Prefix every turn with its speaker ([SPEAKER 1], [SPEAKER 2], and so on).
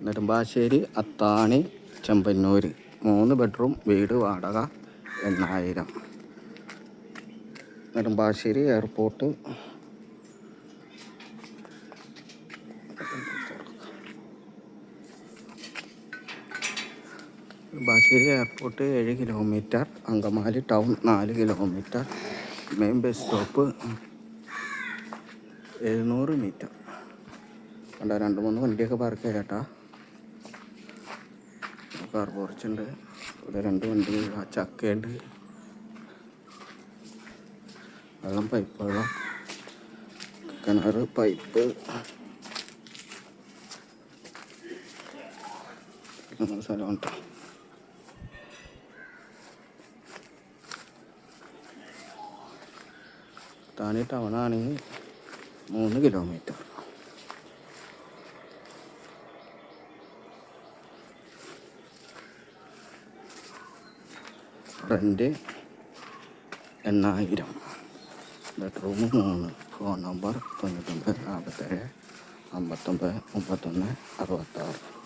[SPEAKER 1] നെടുമ്പാശ്ശേരി, അത്താണി, Chempannoor 3 bedroom വീട്. വാടക 8,000. Nedumbassery airport. Nedumbassery airport 7 kilometre. Angamaly town 4 kilometre. Main bus stop 700 metre. കണ്ട 2-3 വണ്ടിയൊക്കെ പാർക്ക് ചെയ്യാട്ടാ. കാർ പോർച്ചുണ്ട്. ഇവിടെ 2 വണ്ടി. ചക്കയുണ്ട്. വെള്ളം പൈപ്പ് വെള്ളം, കിണർ, പൈപ്പ് സ്ഥലമുണ്ട്. താണി ടൗണാണെങ്കിൽ 3 kilometre. Rent 8,000. Bedroom 3. Phone number 99 47 59 31 66.